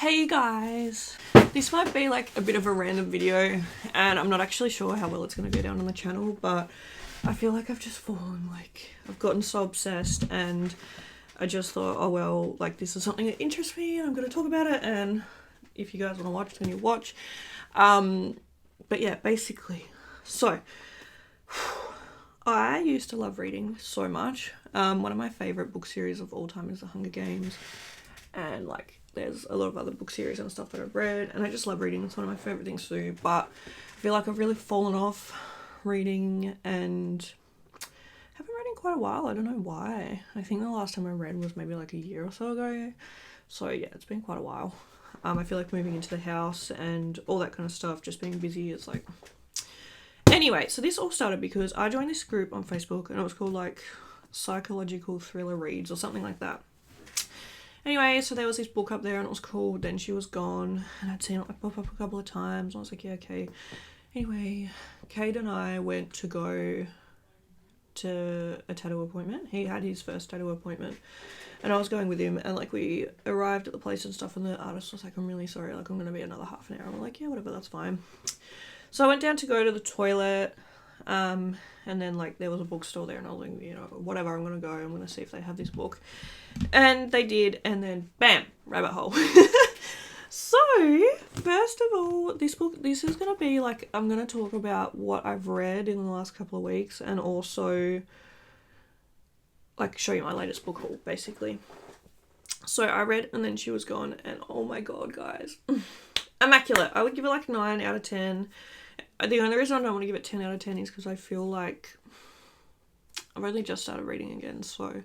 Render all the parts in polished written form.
Hey guys, this might be like a bit of a random video and I'm not actually sure how well it's going to go down on the channel, but I feel like I've just fallen, I've gotten so obsessed and I just thought, oh well, this is something that interests me and I'm going to talk about it, and if you guys want to watch then you watch. But yeah, basically, so I used to love reading so much. One of my favourite book series of all time is The Hunger Games, and there's a lot of other book series and stuff that I've read, and I just love reading. It's one of my favourite things to do, but I feel like I've really fallen off reading and haven't read in quite a while. I don't know why. I think the last time I read was maybe a year or so ago. So yeah, it's been quite a while. I feel like moving into the house and all that kind of stuff, just being busy, is Anyway, so this all started because I joined this group on Facebook and it was called Psychological Thriller Reads or something like that. Anyway, so there was this book up there and it was called Then She Was Gone, and I'd seen it pop up a couple of times and I was like, yeah, okay. Anyway, Cade and I went to go to a tattoo appointment. He had his first tattoo appointment and I was going with him, and we arrived at the place and stuff, and the artist was like, I'm really sorry, I'm going to be another half an hour. I'm like, yeah, whatever, that's fine. So I went down to go to the toilet, and then there was a bookstore there and I was like, whatever, I'm going to go, I'm going to see if they have this book. And they did, and then bam, rabbit hole. So, first of all, this is going to be I'm going to talk about what I've read in the last couple of weeks, and also show you my latest book haul, basically. So I read And Then She Was Gone, and oh my god, guys. Immaculate. I would give it 9 out of 10. The only reason I don't want to give it 10 out of 10 is because I feel like I've only just started reading again, so,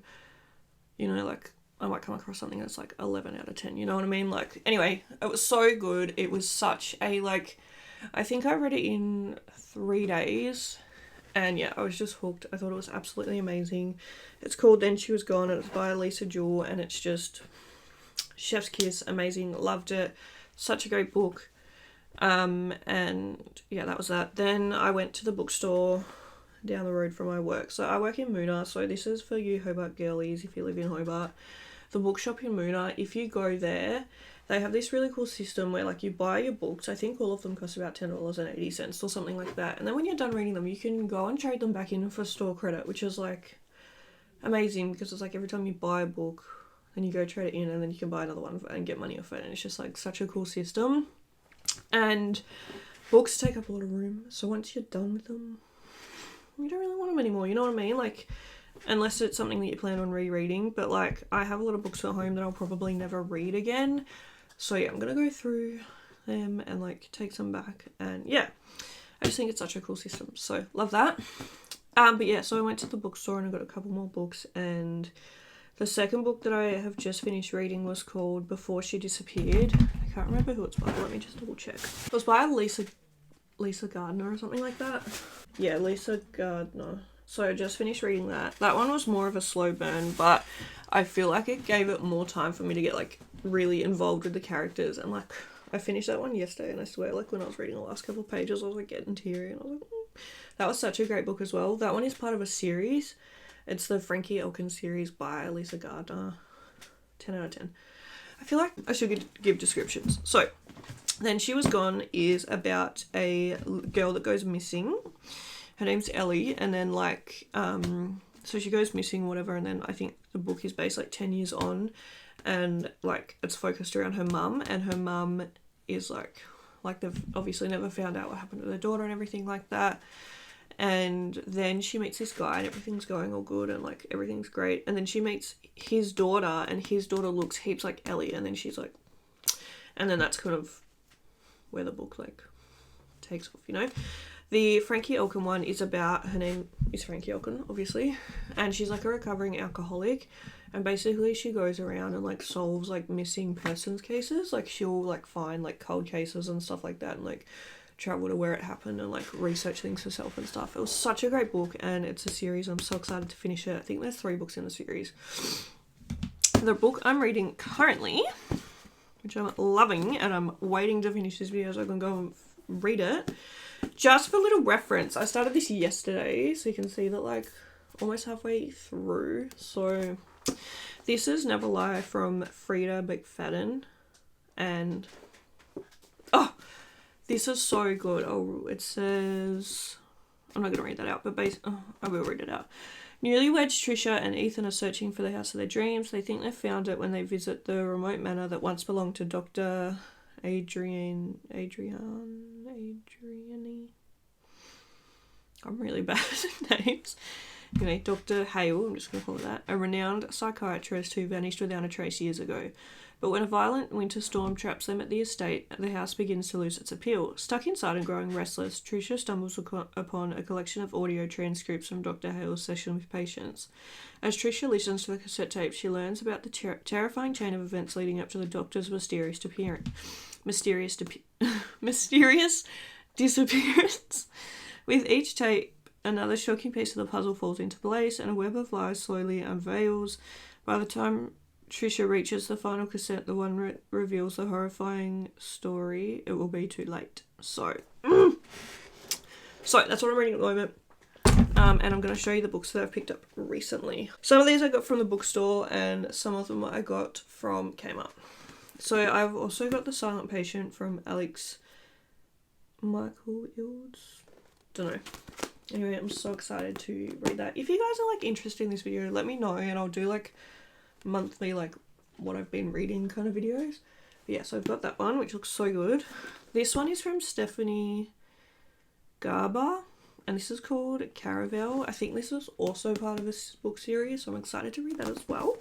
I might come across something that's 11 out of 10, you know what I mean? Anyway, it was so good. It was such a, I think I read it in 3 days, and yeah, I was just hooked. I thought it was absolutely amazing. It's called Then She Was Gone, and it's by Lisa Jewell, and it's just chef's kiss, amazing, loved it. Such a great book. And yeah, that was that. Then I went to the bookstore down the road from my work. So I work in Moona, so this is for you Hobart girlies if you live in Hobart. The bookshop in Moona, if you go there, they have this really cool system where you buy your books. I think all of them cost about $10.80 or something like that. And then when you're done reading them, you can go and trade them back in for store credit, which is amazing, because it's every time you buy a book, then you go trade it in and then you can buy another one and get money off it. And it's just such a cool system. And books take up a lot of room, so once you're done with them, you don't really want them anymore, you know what I mean? Unless it's something that you plan on rereading, but I have a lot of books at home that I'll probably never read again. So yeah, I'm gonna go through them and take some back, and yeah, I just think it's such a cool system, so love that. But yeah, so I went to the bookstore and I got a couple more books, and the second book that I have just finished reading was called Before She Disappeared. I can't remember who it's by, let me just double check. It was by Lisa Gardner or something like that. Yeah, Lisa Gardner. So I just finished reading that. That one was more of a slow burn, but I feel like it gave it more time for me to get really involved with the characters, and I finished that one yesterday, and I swear when I was reading the last couple of pages I was getting teary, and I was That was such a great book as well. That one is part of a series. It's the Frankie Elkins series by Lisa Gardner. 10 out of 10. I feel like I should give descriptions. So, Then She Was Gone is about a girl that goes missing. Her name's Ellie, and then so she goes missing, whatever, and then I think the book is based 10 years on, and it's focused around her mum, and her mum is they've obviously never found out what happened to their daughter and everything like that. And then she meets this guy and everything's going all good and everything's great, and then she meets his daughter and his daughter looks heaps like Ellie, and then she's and then that's kind of where the book takes off, The Frankie Elkin one is about, her name is Frankie Elkin, obviously, and she's a recovering alcoholic, and basically she goes around and solves missing persons cases. She'll find cold cases and stuff like that, and travel to where it happened and research things herself and stuff. It was such a great book, and it's a series. I'm so excited to finish it. I think there's 3 books in the series. The book I'm reading currently, which I'm loving, and I'm waiting to finish this video so I can go and read it. Just for a little reference, I started this yesterday, so you can see that almost halfway through. So this is Never Lie from Frida McFadden. And oh, this is so good. Oh, it says, I'm not going to read that out, but I will read it out. Newlyweds Trisha and Ethan are searching for the house of their dreams. They think they've found it when they visit the remote manor that once belonged to Dr. Adriani. I'm really bad at names. Anyway, Dr. Hale, I'm just going to call it that, a renowned psychiatrist who vanished without a trace years ago. But when a violent winter storm traps them at the estate, the house begins to lose its appeal. Stuck inside and growing restless, Tricia stumbles upon a collection of audio transcripts from Dr. Hale's session with patients. As Tricia listens to the cassette tape, she learns about the terrifying chain of events leading up to the doctor's mysterious disappearance. With each tape, another shocking piece of the puzzle falls into place and a web of lies slowly unveils. By the time Tricia reaches the final cassette, the one reveals the horrifying story. It will be too late. So that's what I'm reading at the moment. And I'm going to show you the books that I've picked up recently. Some of these I got from the bookstore and some of them I got from Kmart. So I've also got The Silent Patient from Alex Michael Ilds. Don't know. Anyway, I'm so excited to read that. If you guys are like interested in this video, let me know and I'll do like monthly like what I've been reading kind of videos. But yeah, so I've got that one which looks so good. This one is from Stephanie Garber and this is called Caravel. I think this is also part of this book series, so I'm excited to read that as well.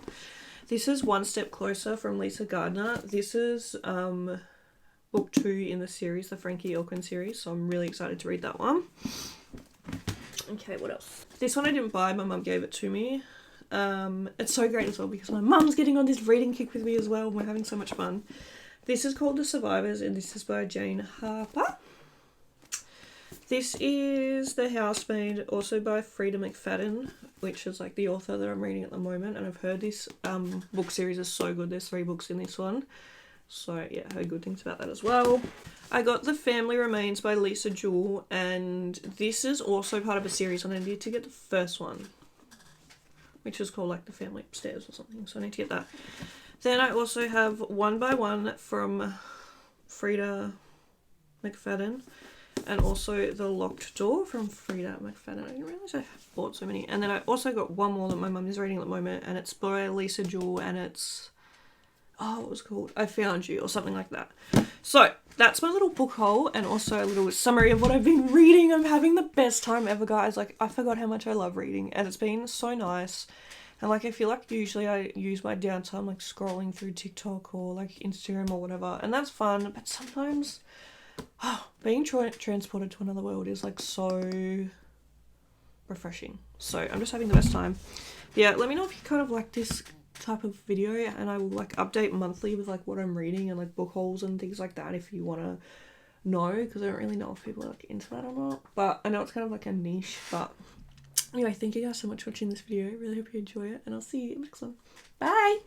This is One Step Closer from Lisa Gardner. This is book 2 in the series, the Frankie Elkin series, so I'm really excited to read that one. Okay, what else? This one I didn't buy, my mum gave it to me. It's so great as well because my mum's getting on this reading kick with me as well and we're having so much fun. This is called The Survivors and this is by Jane Harper. This is The Housemaid, also by Frida McFadden, which is like the author that I'm reading at the moment, and I've heard this book series is so good. There's 3 books in this one. So yeah, I heard good things about that as well. I got The Family Remains by Lisa Jewell, and this is also part of a series, and I need to get the first one, which is called like The Family Upstairs or something, so I need to get that. Then I also have One by One from Frida McFadden, and also The Locked Door from Frida McFadden. I didn't realise I bought so many. And then I also got one more that my mum is reading at the moment, and it's by Lisa Jewell, and it's, what was it called? I Found You, or something like that. So that's my little book haul and also a little summary of what I've been reading. I'm having the best time ever, guys. Like, I forgot how much I love reading and it's been so nice. And like, I feel like usually I use my downtime like scrolling through TikTok or like Instagram or whatever, and that's fun, but sometimes being transported to another world is like so refreshing. So I'm just having the best time. Yeah, let me know if you kind of like this type of video, and I will like update monthly with like what I'm reading and like book hauls and things like that if you want to know, because I don't really know if people are like into that or not, but I know it's kind of like a niche. But anyway, thank you guys so much for watching this video. I really hope you enjoy it, and I'll see you in the next one. Bye!